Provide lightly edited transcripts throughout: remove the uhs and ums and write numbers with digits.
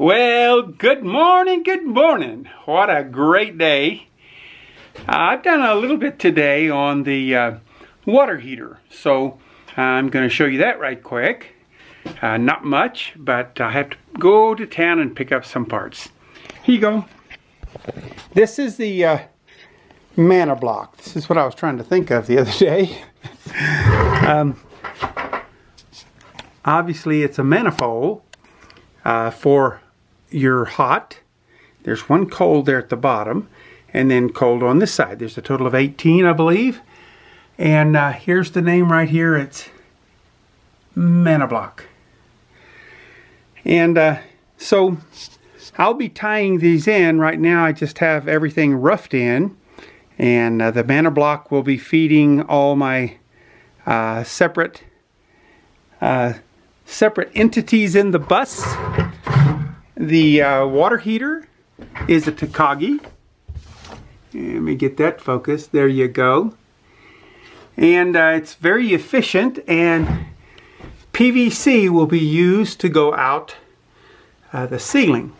Well, good morning, good morning. What a great day. I've done a little bit today on the water heater, so I'm going to show you that right quick. Not much, but I have to go to town and pick up some parts. Here you go. This is the mana block. This is what I was trying to think of the other day. Obviously, it's a manifold for your hot. There's one cold there at the bottom, and then cold on this side. There's a total of 18, I believe. And here's the name right here. It's mana block. And so I'll be tying these in. Right now I just have everything roughed in, and the mana block will be feeding all my separate entities in the bus. The water heater is a Takagi. Let me get that focused. There you go. And it's very efficient, and PVC will be used to go out the ceiling.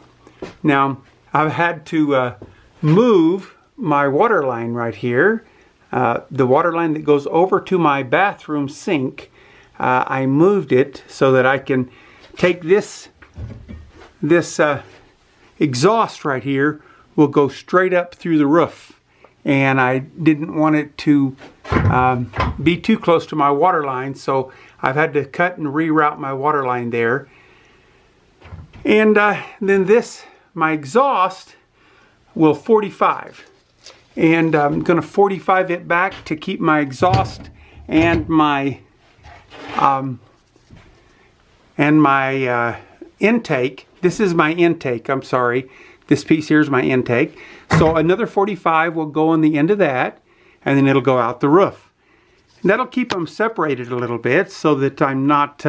Now, I've had to move my water line right here. The water line that goes over to my bathroom sink. I moved it so that I can take this exhaust right here will go straight up through the roof, and I didn't want it to be too close to my water line, so I've had to cut and reroute my water line there. And then my exhaust will 45, and I'm going to 45 it back to keep my exhaust and my intake. This is my intake, I'm sorry. This piece here is my intake. So another 45 will go on the end of that, and then it'll go out the roof. And that'll keep them separated a little bit so that I'm not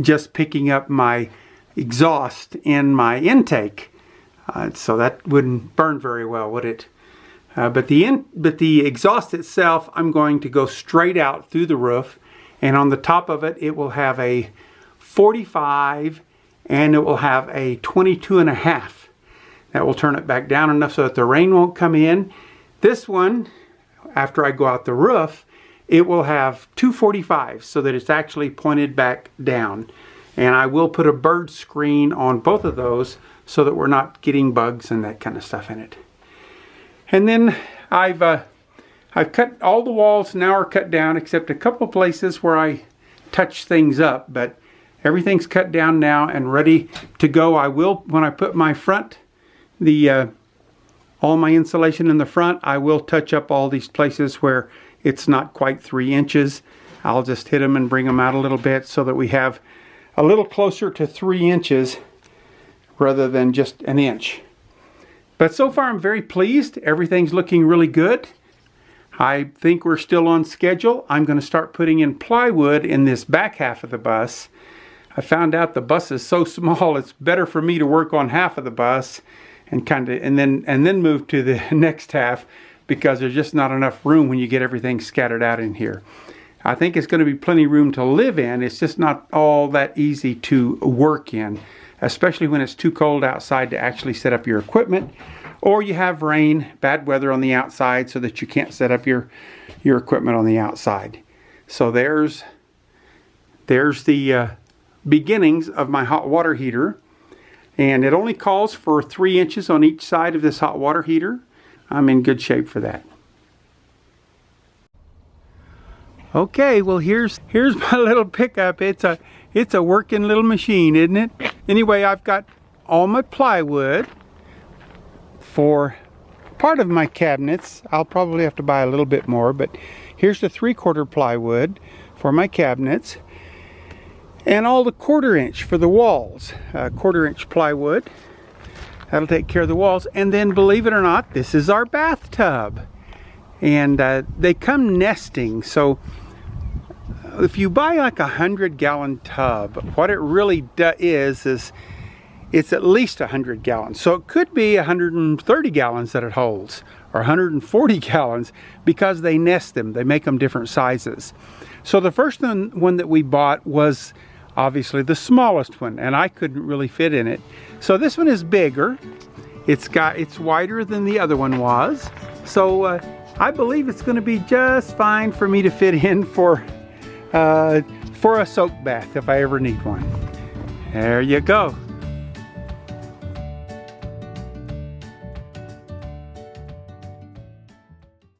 just picking up my exhaust in my intake. So that wouldn't burn very well, would it? But the exhaust itself, I'm going to go straight out through the roof, and on the top of it, it will have a 45, and it will have a 22.5. That will turn it back down enough so that the rain won't come in. This one, after I go out the roof, it will have 245 so that it's actually pointed back down. And I will put a bird screen on both of those so that we're not getting bugs and that kind of stuff in it. And then I've cut all the walls now are cut down except a couple places where I touch things up, but everything's cut down now and ready to go. I will, when I put my front, all my insulation in the front, I will touch up all these places where it's not quite 3 inches. I'll just hit them and bring them out a little bit so that we have a little closer to 3 inches rather than just an inch. But so far I'm very pleased. Everything's looking really good. I think we're still on schedule. I'm going to start putting in plywood in this back half of the bus. I found out the bus is so small, it's better for me to work on half of the bus and then move to the next half, because there's just not enough room when you get everything scattered out in here. I think it's going to be plenty room to live in. It's just not all that easy to work in, especially when it's too cold outside to actually set up your equipment, or you have rain, bad weather on the outside so that you can't set up your equipment on the outside. So there's the beginnings of my hot water heater, and it only calls for 3 inches on each side of this hot water heater. I'm in good shape for that. Okay, well here's my little pickup. It's a working little machine, isn't it? Anyway, I've got all my plywood for part of my cabinets. I'll probably have to buy a little bit more, but here's the 3/4 plywood for my cabinets. And all the 1/4 inch for the walls. 1/4 inch plywood. That'll take care of the walls. And then, believe it or not, this is our bathtub. And they come nesting. So if you buy like a 100-gallon tub, what it really is it's at least 100 gallons. So it could be 130 gallons that it holds, or 140 gallons, because they nest them. They make them different sizes. So the first one that we bought was obviously the smallest one, and I couldn't really fit in it. So this one is bigger. It's wider than the other one was. So I believe it's going to be just fine for me to fit in for a soak bath if I ever need one. There you go.